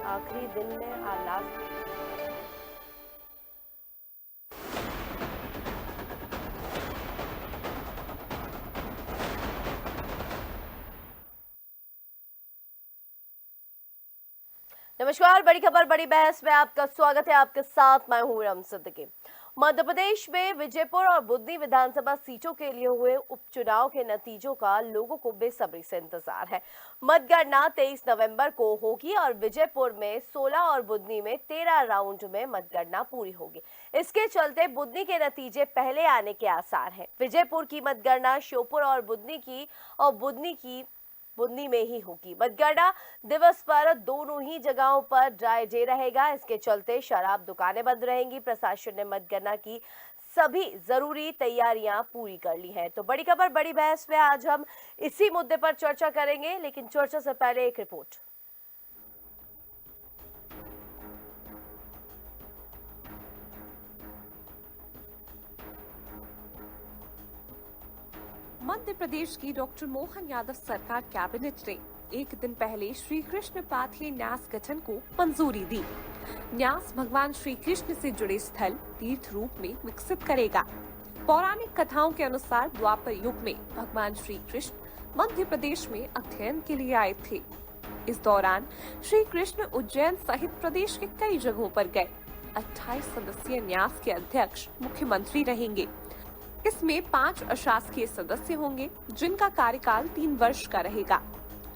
आखिरी दिन में लास्ट नमस्कार, बड़ी खबर बड़ी बहस में आपका स्वागत है। आपके साथ मैं हूं रम सिद्दीकी। मध्य प्रदेश में विजयपुर और बुधनी विधानसभा सीटों के लिए हुए उपचुनाव के नतीजों का लोगों को बेसब्री से इंतजार है। मतगणना 23 नवंबर को होगी और विजयपुर में 16 और बुधनी में 13 राउंड में मतगणना पूरी होगी। इसके चलते बुधनी के नतीजे पहले आने के आसार हैं। विजयपुर की मतगणना श्योपुर और बुधनी में ही होगी। मतगणना दिवस पर दोनों ही जगहों पर ड्राई डे रहेगा। इसके चलते शराब दुकानें बंद रहेंगी। प्रशासन ने मतगणना की सभी जरूरी तैयारियां पूरी कर ली हैं। तो बड़ी खबर बड़ी बहस में आज हम इसी मुद्दे पर चर्चा करेंगे, लेकिन चर्चा से पहले एक रिपोर्ट। मध्य प्रदेश की डॉक्टर मोहन यादव सरकार कैबिनेट ने एक दिन पहले श्री कृष्ण पाथेय न्यास गठन को मंजूरी दी। न्यास भगवान श्री कृष्ण से जुड़े स्थल तीर्थ रूप में विकसित करेगा। पौराणिक कथाओं के अनुसार द्वापर युग में भगवान श्री कृष्ण मध्य प्रदेश में अध्ययन के लिए आए थे। इस दौरान श्री कृष्ण उज्जैन सहित प्रदेश के कई जगहों पर गए। 28 सदस्यीय न्यास के अध्यक्ष मुख्यमंत्री रहेंगे। इसमें 5 अशासकीय सदस्य होंगे, जिनका कार्यकाल 3 वर्ष का रहेगा।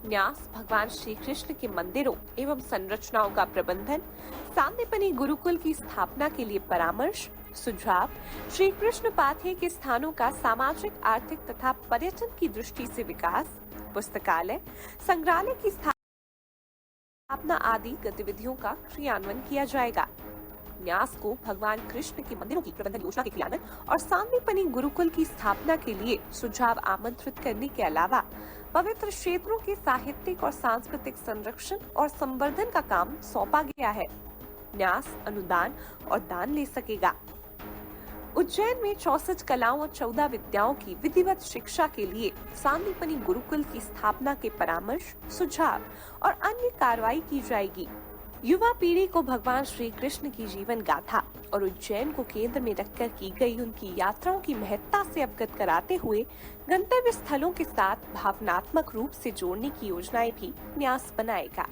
न्यास भगवान श्री कृष्ण के मंदिरों एवं संरचनाओं का प्रबंधन, सांदीपनि गुरुकुल की स्थापना के लिए परामर्श, सुझाव, श्री कृष्ण पाथेय के स्थानों का सामाजिक, आर्थिक तथा पर्यटन की दृष्टि से विकास, पुस्तकालय, संग्रहालय की स्थापना आदि गतिविधियों का क्रियान्वयन किया जाएगा। न्यास को भगवान कृष्ण के मंदिरों की प्रबंधन योजना के क्रियान्वयन और सांदीपनि गुरुकुल की स्थापना के लिए सुझाव आमंत्रित करने के अलावा पवित्र क्षेत्रों के साहित्यिक और सांस्कृतिक संरक्षण और संवर्धन का काम सौंपा गया है। न्यास अनुदान और दान ले सकेगा। उज्जैन में 64 कलाओं और 14 विद्याओं की विधिवत शिक्षा के लिए सांदीपनि गुरुकुल की स्थापना के परामर्श, सुझाव और अन्य कार्रवाई की जाएगी। युवा पीढ़ी को भगवान श्री कृष्ण की जीवन गाथा और उज्जैन को केंद्र में रखकर की गई उनकी यात्राओं की महत्ता से अवगत कराते हुए गंतव्य स्थलों के साथ भावनात्मक रूप से जोड़ने की योजनाएं भी न्यास बनाएगा।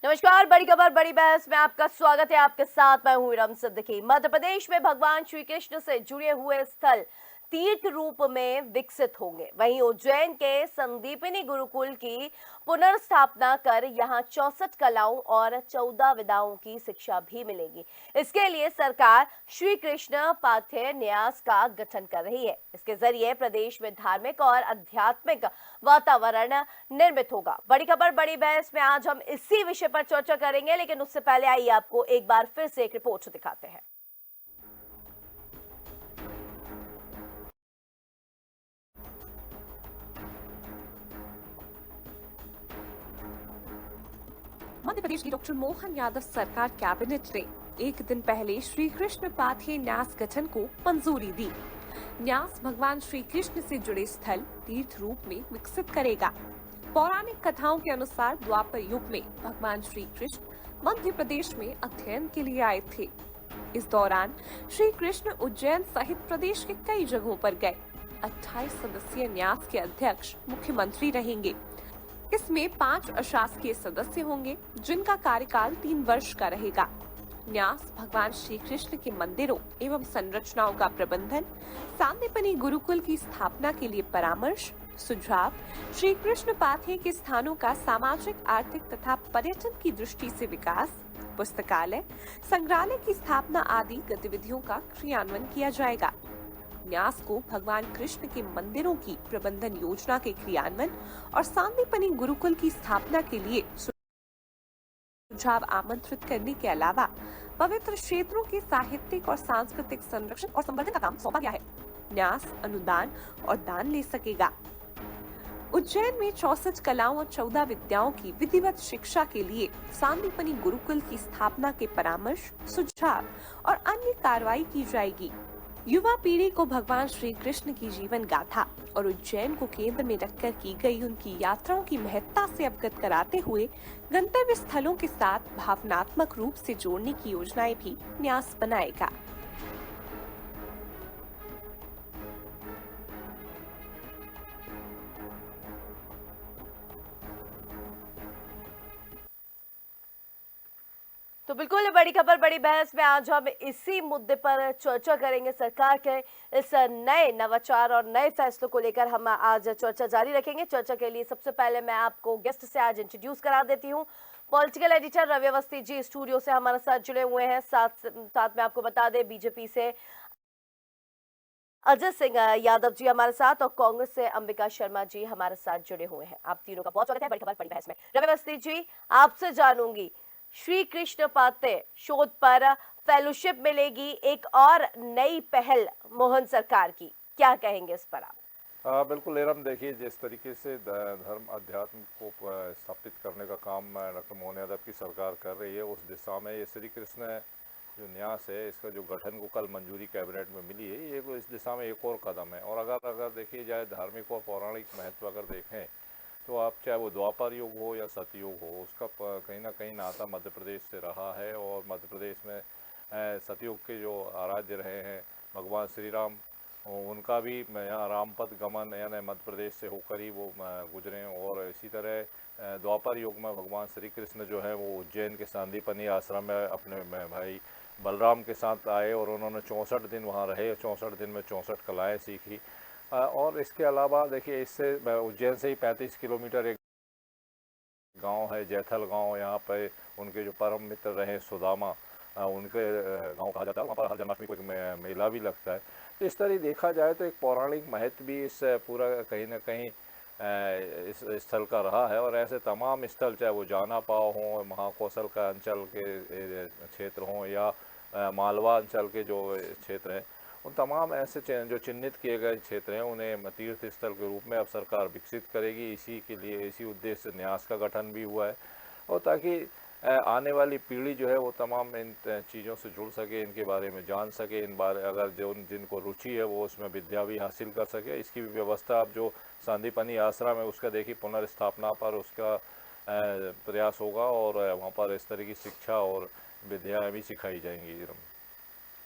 नमस्कार, बड़ी खबर बड़ी बहस में आपका स्वागत है। आपके साथ मैं हूं रम सिद्दीकी। मध्य प्रदेश में भगवान श्री कृष्ण से जुड़े हुए स्थल तीर्थ रूप में विकसित होंगे। वहीं उज्जैन के संदीपनी गुरुकुल की पुनर्स्थापना कर यहां 64 कलाओं और 14 विधाओं की शिक्षा भी मिलेगी। इसके लिए सरकार श्री कृष्ण पाथेय न्यास का गठन कर रही है। इसके जरिए प्रदेश में धार्मिक और आध्यात्मिक वातावरण निर्मित होगा। बड़ी खबर बड़ी बहस में आज हम इसी विषय पर चर्चा करेंगे, लेकिन उससे पहले आइए आपको एक बार फिर से एक रिपोर्ट दिखाते हैं। मध्य प्रदेश की डॉक्टर मोहन यादव सरकार कैबिनेट ने एक दिन पहले श्री कृष्ण पाथेय न्यास गठन को मंजूरी दी। न्यास भगवान श्री कृष्ण से जुड़े स्थल तीर्थ रूप में विकसित करेगा। पौराणिक कथाओं के अनुसार द्वापर युग में भगवान श्री कृष्ण मध्य प्रदेश में अध्ययन के लिए आए थे। इस दौरान श्री कृष्ण उज्जैन सहित प्रदेश के कई जगहों पर गए। 28 सदस्यीय न्यास के अध्यक्ष मुख्यमंत्री रहेंगे। इसमें 5 अशासकीय सदस्य होंगे, जिनका कार्यकाल 3 वर्ष का रहेगा। न्यास भगवान श्री कृष्ण के मंदिरों एवं संरचनाओं का प्रबंधन, सांदीपनि गुरुकुल की स्थापना के लिए परामर्श, सुझाव श्री कृष्ण पाथे के स्थानों का सामाजिक, आर्थिक तथा पर्यटन की दृष्टि से विकास, पुस्तकालय, संग्रहालय की स्थापना आदि गतिविधियों का क्रियान्वयन किया जाएगा। न्यास को भगवान कृष्ण के मंदिरों की प्रबंधन योजना के क्रियान्वयन और सांदीपनी गुरुकुल की स्थापना के लिए सुझाव आमंत्रित करने के अलावा पवित्र क्षेत्रों के साहित्यिक और सांस्कृतिक संरक्षण और संवर्धन का काम सौंपा गया है। न्यास अनुदान और दान ले सकेगा। उज्जैन में 64 कलाओं और 14 विद्याओं की विधिवत शिक्षा के लिए सांदीपनी गुरुकुल की स्थापना के परामर्श, सुझाव और अन्य कार्रवाई की जाएगी। युवा पीढ़ी को भगवान श्री कृष्ण की जीवन गाथा और उज्जैन को केंद्र में रखकर की गई उनकी यात्राओं की महत्ता से अवगत कराते हुए गंतव्य स्थलों के साथ भावनात्मक रूप से जोड़ने की योजनाएं भी न्यास बनाएगा। तो बिल्कुल बड़ी खबर, बड़ी बहस में आज हम इसी मुद्दे पर चर्चा करेंगे। सरकार के इस नए नवाचार और नए फैसलों को लेकर हम आज चर्चा जारी रखेंगे। चर्चा के लिए सबसे पहले मैं आपको गेस्ट से आज इंट्रोड्यूस करा देती हूँ। Political editor Ravi Awasthi ji studio से हमारे साथ जुड़े हुए हैं। साथ में आपको बता दें बीजेपी से अजय सिंह यादव जी हमारे साथ और कांग्रेस से अंबिका शर्मा जी हमारे साथ जुड़े हुए हैं। आप तीनों का बहुत स्वागत है बड़ी खबर बड़ी बहस में। रवि अवस्थी जी, आपसे जानूंगी, श्री कृष्ण पाथे शोध पर फेलोशिप मिलेगी, एक और नई पहल मोहन सरकार की, क्या कहेंगे इस पर आप? बिल्कुल एरम, देखिए जिस तरीके से धर्म अध्यात्म को स्थापित करने का काम डॉक्टर मोहन यादव की सरकार कर रही है, उस दिशा में ये श्री कृष्ण जो न्यास है इसका जो गठन को कल मंजूरी कैबिनेट में मिली है, ये इस दिशा में एक और कदम है। और अगर देखिए जाए धार्मिक और पौराणिक महत्व अगर देखें तो आप चाहे वो द्वापर युग हो या सतयुग हो, उसका कहीं ना कहीं नाता मध्य प्रदेश से रहा है। और मध्य प्रदेश में सतयुग के जो आराध्य रहे हैं भगवान श्री राम, उनका भी यहाँ रामपथ गमन यानी मध्य प्रदेश से होकर ही वो गुजरे। और इसी तरह द्वापर युग में भगवान श्री कृष्ण जो है वो उज्जैन के सांदीपनी आश्रम में अपने भाई बलराम के साथ आए और उन्होंने 64 दिन वहाँ रहे। 64 दिन में 64 कलाएँ सीखी। और इसके अलावा देखिए इससे उज्जैन से ही 35 किलोमीटर एक गांव है जैथल गांव, यहाँ पे उनके जो परम मित्र रहे सुदामा, उनके गांव कहा जाता है। वहाँ पर हर जन्माष्टमी को एक मेला भी लगता है। तो इस तरह देखा जाए तो एक पौराणिक महत्व भी इस पूरा कहीं ना कहीं इस स्थल का रहा है। और ऐसे तमाम स्थल, चाहे वो जाना पाव हों, महाकौशल का अंचल के क्षेत्र हों या मालवा अंचल के जो क्षेत्र हैं, उन तमाम ऐसे जो चिन्हित किए गए क्षेत्र हैं उन्हें तीर्थ स्थल के रूप में अब सरकार विकसित करेगी। इसी के लिए, इसी उद्देश्य से न्यास का गठन भी हुआ है। और ताकि आने वाली पीढ़ी जो है वो तमाम इन चीज़ों से जुड़ सके, इनके बारे में जान सके, इन बारे अगर जो जिनको रुचि है वो उसमें विद्या भी हासिल कर सके। इसकी भी व्यवस्था अब जो सांदीपनी आश्रम है उसका देखिए पुनर्स्थापना पर उसका प्रयास होगा और वहाँ पर इस तरह की शिक्षा और विद्याएँ भी सिखाई जाएंगी।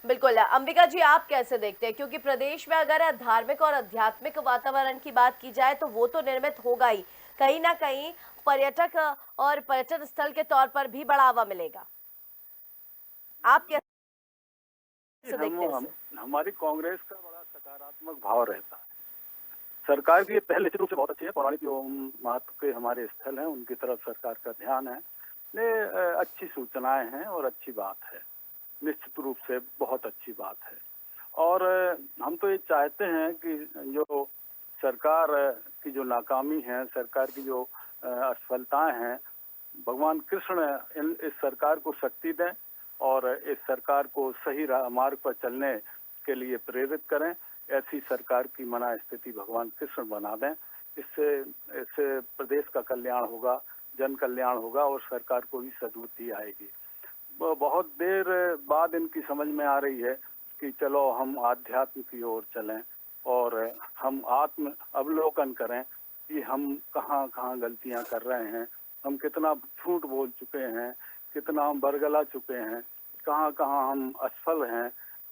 बिल्कुल अंबिका जी, आप कैसे देखते हैं? क्योंकि प्रदेश में अगर धार्मिक और आध्यात्मिक वातावरण की बात की जाए तो वो तो निर्मित होगा ही, कहीं ना कहीं पर्यटक और पर्यटन स्थल के तौर पर भी बढ़ावा मिलेगा। आप कैसे देखते हैं? हमारी कांग्रेस का बड़ा सकारात्मक भाव रहता है। सरकार की पहल निश्चित रूप से बहुत अच्छी है। पौराणिक महत्व के हमारे स्थल हैं उनकी तरफ सरकार का ध्यान है। अच्छी सूचनाएं हैं और अच्छी बात है, निश्चित रूप से बहुत अच्छी बात है। और हम तो ये चाहते हैं कि जो सरकार की जो नाकामी है, सरकार की जो असफलताएं हैं, भगवान कृष्ण इस सरकार को शक्ति दें और इस सरकार को सही मार्ग पर चलने के लिए प्रेरित करें। ऐसी सरकार की मना स्थिति भगवान कृष्ण बना दें। इससे प्रदेश का कल्याण होगा, जन कल्याण होगा और सरकार को भी सद्बुद्धि आएगी। बहुत देर बाद इनकी समझ में आ रही है कि चलो हम आध्यात्म की ओर चलें और हम आत्म अवलोकन करें कि हम कहाँ कहाँ गलतियां कर रहे हैं, हम कितना झूठ बोल चुके हैं, कितना हम बरगला चुके हैं, कहाँ कहाँ हम असफल हैं,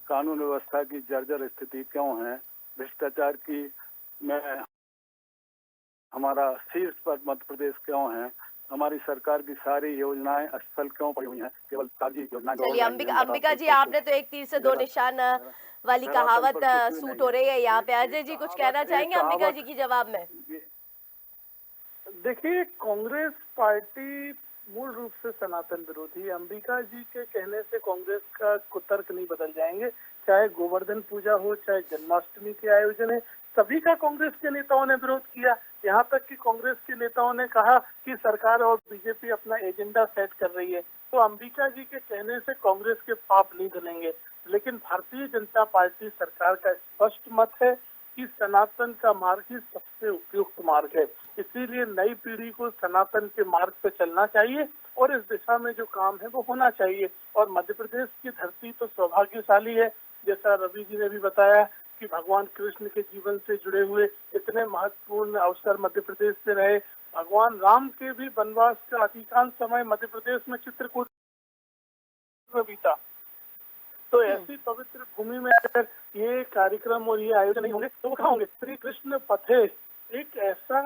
कानून व्यवस्था की जर्जर स्थिति क्यों है, भ्रष्टाचार की में हमारा शीर्ष पर मध्य प्रदेश क्यों है, हमारी सरकार की सारी योजनाएं असफल क्यों पड़ी हुई हैं? केवल कागजी योजनाएं। चलिए अंबिका जी, आपने तो एक तीर से दो निशान वाली कहावत सूट हो रही है यहाँ पे। अजय जी कुछ कहना चाहेंगे अंबिका जी की जवाब में? देखिए, कांग्रेस पार्टी मूल रूप से सनातन विरोधी है। अंबिका जी के कहने से कांग्रेस का कुतर्क नहीं बदल जाएंगे। चाहे गोवर्धन पूजा हो, चाहे जन्माष्टमी के आयोजन है, सभी का कांग्रेस के नेताओं ने विरोध किया। यहाँ तक कि कांग्रेस के नेताओं ने कहा कि सरकार और बीजेपी अपना एजेंडा सेट कर रही है। तो अंबिका जी के कहने से कांग्रेस के पाप नहीं धुलेंगे। लेकिन भारतीय जनता पार्टी सरकार का स्पष्ट मत है कि सनातन का मार्ग ही सबसे उपयुक्त मार्ग है। इसीलिए नई पीढ़ी को सनातन के मार्ग पे चलना चाहिए और इस दिशा में जो काम है वो होना चाहिए। और मध्य प्रदेश की धरती तो सौभाग्यशाली है, जैसा रवि जी ने भी बताया कि भगवान कृष्ण के जीवन से जुड़े हुए इतने महत्वपूर्ण अवसर मध्य प्रदेश से रहे। भगवान राम के भी वनवास का अधिकांश समय मध्य प्रदेश में चित्रकूट में बीता। तो ऐसी पवित्र भूमि में अगर ये कार्यक्रम और ये आयोजन नहीं होंगे तो वो कहाँ होंगे? श्री कृष्ण पथे एक ऐसा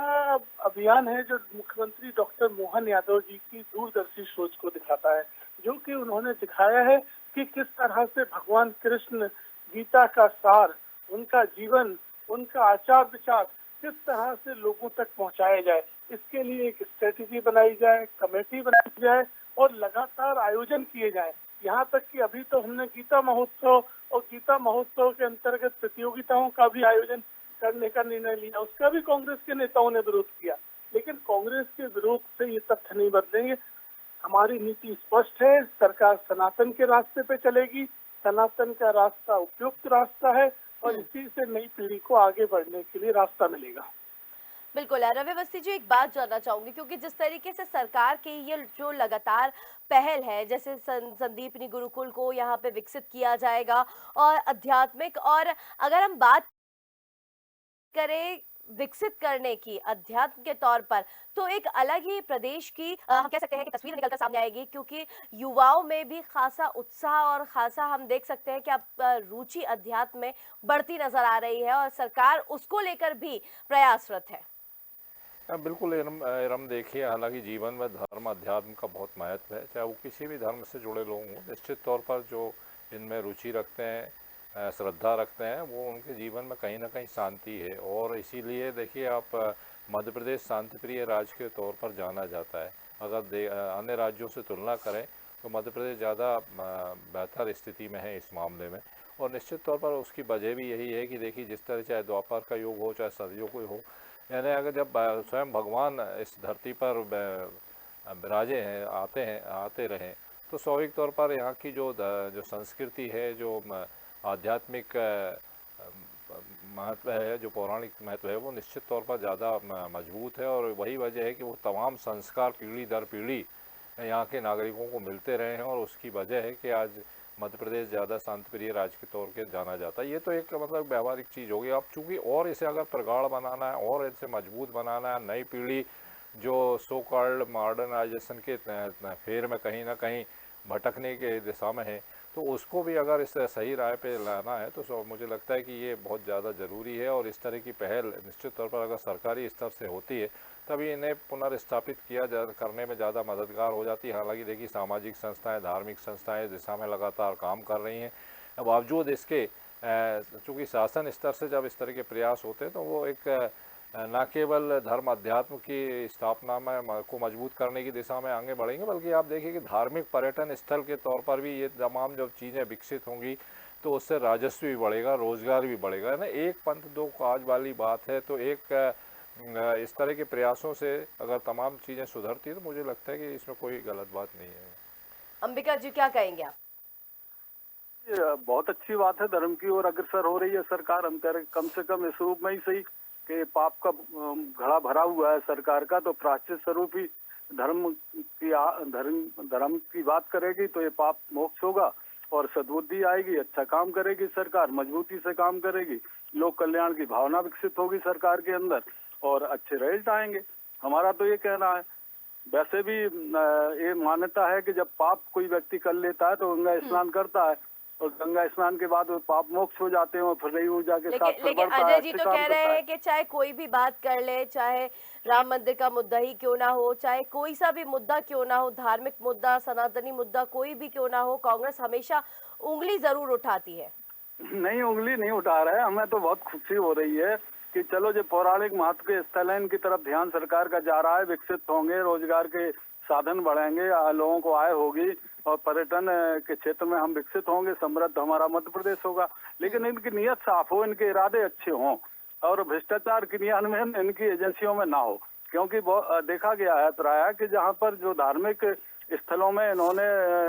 अभियान है जो मुख्यमंत्री डॉक्टर मोहन यादव जी की दूरदर्शी सोच को दिखाता है, जो कि उन्होंने दिखाया है कि किस तरह से भगवान कृष्ण गीता का सार, उनका जीवन, उनका आचार विचार किस तरह से लोगों तक पहुंचाया जाए। इसके लिए एक स्ट्रेटेजी बनाई जाए, कमेटी बनाई जाए और लगातार आयोजन किए जाए। यहाँ तक कि अभी तो हमने गीता महोत्सव और गीता महोत्सव के अंतर्गत प्रतियोगिताओं का भी आयोजन करने का निर्णय लिया, उसका भी कांग्रेस के नेताओं ने विरोध किया। लेकिन कांग्रेस के विरोध से ये तथ्य नहीं बदलेंगे। हमारी नीति स्पष्ट है, सरकार सनातन के रास्ते पे चलेगी। सनातन का रास्ता उपयुक्त रास्ता है और इसी से नई पीढ़ी को आगे बढ़ने के लिए रास्ता मिलेगा। बिल्कुल। रवि अवस्थी जी, एक बात जानना चाहूंगी, क्योंकि जिस तरीके से सरकार की ये जो लगातार पहल है, जैसे संदीपनी गुरुकुल को यहाँ पे विकसित किया जाएगा और आध्यात्मिक, और अगर हम बात करें विकसित करने की अध्यात्म के तौर पर, तो एक अलग ही प्रदेश की हम कह सकते हैं कि तस्वीर निकलकर सामने आएगी, क्योंकि युवाओं में भी खासा उत्साह और खासा हम देख सकते हैं कि अब रुचि अध्यात्म में बढ़ती नजर आ रही है और सरकार उसको लेकर भी प्रयासरत है। बिल्कुल एरम देखिए, हालांकि जीवन में धर्म अध्यात्म का बहुत महत्व है, चाहे वो किसी भी धर्म से जुड़े लोग हों। निश्चित तौर पर जो इनमें रुचि रखते हैं, श्रद्धा रखते हैं, वो उनके जीवन में कहीं ना कहीं शांति है। और इसीलिए देखिए आप, मध्य प्रदेश शांति प्रिय राज्य के तौर पर जाना जाता है। अगर अन्य राज्यों से तुलना करें तो मध्य प्रदेश ज़्यादा बेहतर स्थिति में है इस मामले में। और निश्चित तौर पर उसकी वजह भी यही है कि देखिए, जिस तरह चाहे द्वापर का युग हो, चाहे सदियों को हो, यानी अगर जब स्वयं भगवान इस धरती पर विराजे हैं, आते रहें, तो स्वाभाविक तौर पर यहाँ की जो संस्कृति है, जो आध्यात्मिक महत्व है, जो पौराणिक महत्व है, वो निश्चित तौर पर ज़्यादा मजबूत है। और वही वजह है कि वो तमाम संस्कार पीढ़ी दर पीढ़ी यहाँ के नागरिकों को मिलते रहे हैं और उसकी वजह है कि आज मध्य प्रदेश ज़्यादा शांतिप्रिय राज्य के तौर पर जाना जाता है। ये तो एक मतलब व्यावहारिक चीज़ होगी। अब चूँकि और इसे अगर प्रगाढ़ बनाना है और इसे मजबूत बनाना है, नई पीढ़ी जो सो कॉल्ड मॉडर्नाइजेशन के फेर में कहीं ना कहीं भटकने के दिशा में है, तो उसको भी अगर इस सही राह पे लाना है तो मुझे लगता है कि ये बहुत ज़्यादा ज़रूरी है। और इस तरह की पहल निश्चित तौर पर अगर सरकारी स्तर से होती है तभी इन्हें पुनर्स्थापित करने में ज़्यादा मददगार हो जाती है। हालांकि देखिए, सामाजिक संस्थाएं, धार्मिक संस्थाएं इस दिशा में लगातार काम कर रही हैं। बावजूद इसके चूँकि शासन स्तर से जब इस तरह के प्रयास होते हैं तो वो एक न केवल धर्म अध्यात्म की स्थापना में को मजबूत करने की दिशा में आगे बढ़ेंगे, बल्कि आप देखिए कि धार्मिक पर्यटन स्थल के तौर पर भी ये तमाम जब चीज़ें विकसित होंगी तो उससे राजस्व भी बढ़ेगा, रोजगार भी बढ़ेगा, है ना। एक पंथ दो काज वाली बात है। तो एक इस तरह के प्रयासों से अगर तमाम चीज़ें सुधरती है तो मुझे लगता है कि इसमें कोई गलत बात नहीं है। अंबिका जी, क्या कहेंगे आप? बहुत अच्छी बात है, धर्म की ओर अग्रसर हो रही है सरकार। हम कह रहे कम से कम इस रूप में ही सही कि पाप का घड़ा भरा हुआ है सरकार का, तो प्रायश्चित स्वरूप ही धर्म की बात करेगी तो ये पाप मोक्ष होगा और सद्बुद्धि आएगी। अच्छा काम करेगी सरकार, मजबूती से काम करेगी, लोक कल्याण की भावना विकसित होगी सरकार के अंदर और अच्छे रिजल्ट आएंगे। हमारा तो ये कहना है। वैसे भी ये मान्यता है कि जब पाप कोई व्यक्ति कर लेता है तो गंगा स्नान करता है और गंगा स्नान के बाद वो पाप मोक्ष हो जाते हैं और फिर नई ऊर्जा के साथ फिर लेकिन बढ़ता है, अजय जी अच्छे तो काम कह रहे करता है। हैं कि चाहे कोई भी बात कर ले, चाहे राम मंदिर का मुद्दा ही क्यों ना हो, चाहे कोई सा भी मुद्दा क्यों ना हो, धार्मिक मुद्दा, सनातनी मुद्दा कोई भी क्यों ना हो, कांग्रेस हमेशा उंगली जरूर उठाती है। नहीं, उंगली नहीं उठा रहे, हमें तो बहुत खुशी हो रही है कि चलो जो पौराणिक महत्व के स्थल हैं इनकी तरफ ध्यान सरकार का जा रहा है, विकसित होंगे, रोजगार के साधन बढ़ेंगे, लोगों को आय होगी और पर्यटन के क्षेत्र में हम विकसित होंगे, समृद्ध हमारा मध्य प्रदेश होगा। लेकिन इनकी नीयत साफ हो, इनके इरादे अच्छे हों और भ्रष्टाचार क्रियान्वयन इनकी एजेंसियों में ना हो, क्योंकि देखा गया है प्राय कि जहाँ पर जो धार्मिक स्थलों में इन्होंने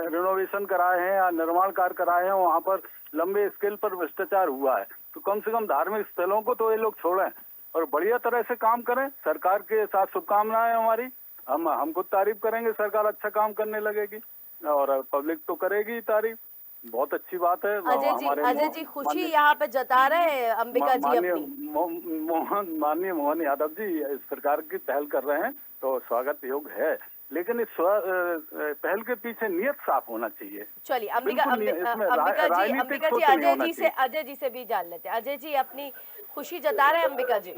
रिनोवेशन कराए हैं या निर्माण कार्य कराए हैं वहाँ पर लंबे स्केल पर भ्रष्टाचार हुआ है। तो कम से कम धार्मिक स्थलों को तो ये लोग छोड़ें और बढ़िया तरह से काम करें। सरकार के साथ शुभकामनाएं हमारी, हम खुद तारीफ करेंगे, सरकार अच्छा काम करने लगेगी और पब्लिक तो करेगी तारीफ। बहुत अच्छी बात है। अजय जी खुशी यहाँ पे जता रहे हैं अंबिका जी अपनी। माननीय मोहन यादव जी इस प्रकार की पहल कर रहे हैं तो स्वागत योग्य है, लेकिन इस पहल के पीछे नियत साफ होना चाहिए। चलिए अंबिका जी अजय जी से भी जान लेते हैं। अजय जी अपनी खुशी जता रहे हैं अंबिका जी।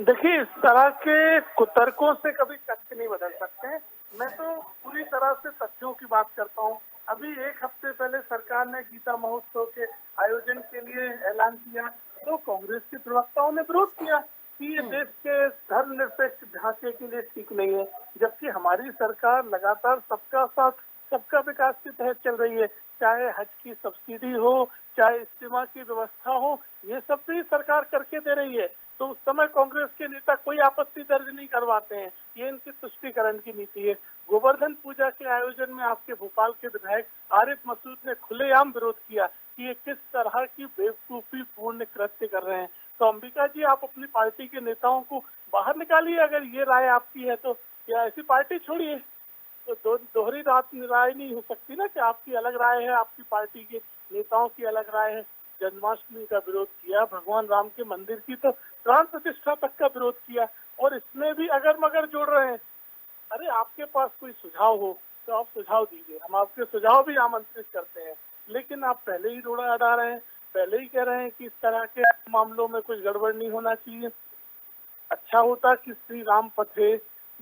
देखिए, इस तरह के कुतर्कों से कभी तथ्य नहीं बदल सकते। मैं तो पूरी तरह से तथ्यों की बात करता हूँ। अभी एक हफ्ते पहले सरकार ने गीता महोत्सव के आयोजन के लिए ऐलान किया तो कांग्रेस के प्रवक्ताओं ने विरोध किया कि ये देश के धर्मनिरपेक्ष ढांचे के लिए ठीक नहीं है, जबकि हमारी सरकार लगातार सबका साथ सबका विकास के तहत चल रही है। चाहे हज की सब्सिडी हो, चाहे इज्तिमा की व्यवस्था हो, ये सब भी सरकार करके दे रही है। तो उस समय कांग्रेस के नेता कोई आपत्ति दर्ज नहीं करवाते हैं, ये इनकी तुष्टीकरण की नीति है। गोवर्धन पूजा के आयोजन में आपके भोपाल के विधायक आरिफ मसूद ने खुलेआम विरोध किया कि ये किस तरह की बेवकूफी पूर्ण कृत्य कर रहे हैं। तो अंबिका जी, आप अपनी पार्टी के नेताओं को बाहर निकालिए, अगर ये राय आपकी है तो, या ऐसी पार्टी छोड़िए। तो दोहरी राय नहीं हो सकती ना कि आपकी अलग राय है, आपकी पार्टी के नेताओं की अलग राय है। जन्माष्टमी का विरोध किया, भगवान राम के मंदिर की तो प्राण प्रतिष्ठा तक का विरोध किया, और इसमें भी अगर मगर जोड़ रहे हैं। अरे आपके पास कोई सुझाव हो तो आप सुझाव दीजिए, हम आपके सुझाव भी आमंत्रित करते हैं। लेकिन आप पहले ही रोड़ा अड़ा रहे हैं, पहले ही कह रहे हैं कि इस तरह के मामलों में कुछ गड़बड़ नहीं होना चाहिए। अच्छा होता कि श्री राम पथे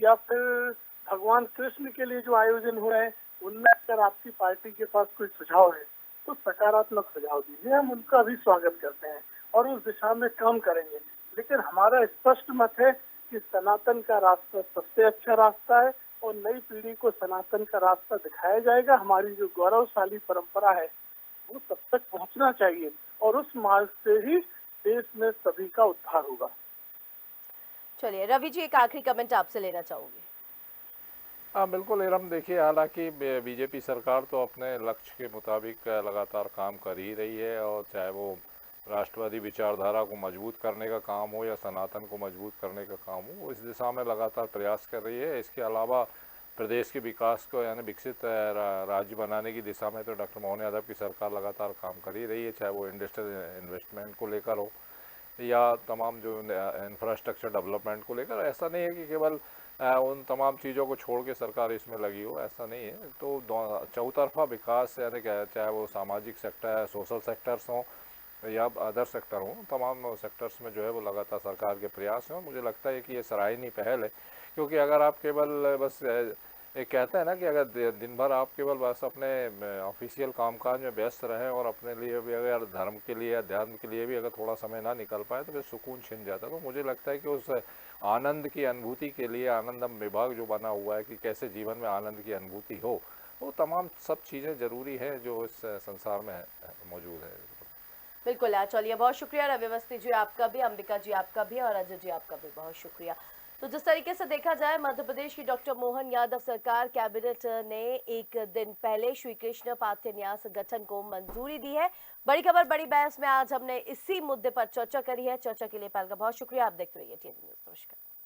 या फिर भगवान कृष्ण के लिए जो आयोजन हो रहे हैं उनमें अगर आपकी पार्टी के पास कोई सुझाव है तो सकारात्मक सुझाव दीजिए, हम उनका भी स्वागत करते हैं और उस दिशा में काम करेंगे। लेकिन हमारा स्पष्ट मत है कि सनातन का रास्ता सबसे अच्छा रास्ता है और नई पीढ़ी को सनातन का रास्ता दिखाया जाएगा। हमारी जो गौरवशाली परंपरा है वो सब तक पहुंचना चाहिए और उस मार्ग से ही देश में सभी का उद्धार होगा। चलिए रवि जी, एक आखिरी कमेंट आपसे लेना चाहूंगी। हाँ बिल्कुल एरम, देखिए हालांकि बीजेपी सरकार तो अपने लक्ष्य के मुताबिक लगातार काम कर ही रही है, और चाहे वो राष्ट्रवादी विचारधारा को मजबूत करने का काम हो या सनातन को मजबूत करने का काम हो, वो इस दिशा में लगातार प्रयास कर रही है। इसके अलावा प्रदेश के विकास को यानी विकसित राज्य बनाने की दिशा में तो डॉक्टर मोहन यादव की सरकार लगातार काम कर ही रही है, चाहे वो इंडस्ट्रियल इन्वेस्टमेंट को लेकर हो या तमाम जो इंफ्रास्ट्रक्चर डेवलपमेंट को लेकर। ऐसा नहीं है कि केवल उन तमाम चीज़ों को छोड़ के सरकार इसमें लगी हो, ऐसा नहीं है। तो चौतरफा विकास यानी चाहे वो सामाजिक सेक्टर, सोशल सेक्टर्स हों या अदर सेक्टर हों, तमाम सेक्टर्स में जो है वो लगातार सरकार के प्रयास हैं। मुझे लगता है कि ये सराहनीय पहल है, क्योंकि अगर आप केवल बस एक कहते हैं ना कि अगर दिन भर आप केवल बस अपने ऑफिशियल कामकाज में व्यस्त रहें और अपने लिए भी अगर धर्म के लिए या अध्यात्म के लिए भी अगर थोड़ा समय ना निकल पाए तो फिर सुकून छिन जाता है। तो मुझे लगता है कि उस आनंद की अनुभूति के लिए आनंदम विभाग जो बना हुआ है कि कैसे जीवन में आनंद की अनुभूति हो, वो तमाम सब चीज़ें ज़रूरी हैं जो इस संसार में मौजूद है। बिल्कुल, चलिए बहुत शुक्रिया रविवस्थी जी आपका भी, अंबिका जी आपका भी, और अजय जी आपका भी बहुत शुक्रिया। तो जिस तरीके से देखा जाए, मध्य प्रदेश की डॉक्टर मोहन यादव सरकार कैबिनेट ने एक दिन पहले श्री कृष्ण पाथ्य न्यास गठन को मंजूरी दी है। बड़ी खबर बड़ी बहस में आज हमने इसी मुद्दे पर चर्चा करी है। चर्चा के लिए पहल का बहुत शुक्रिया। आप देखते रहिए टीएनटी न्यूज़। नमस्कार।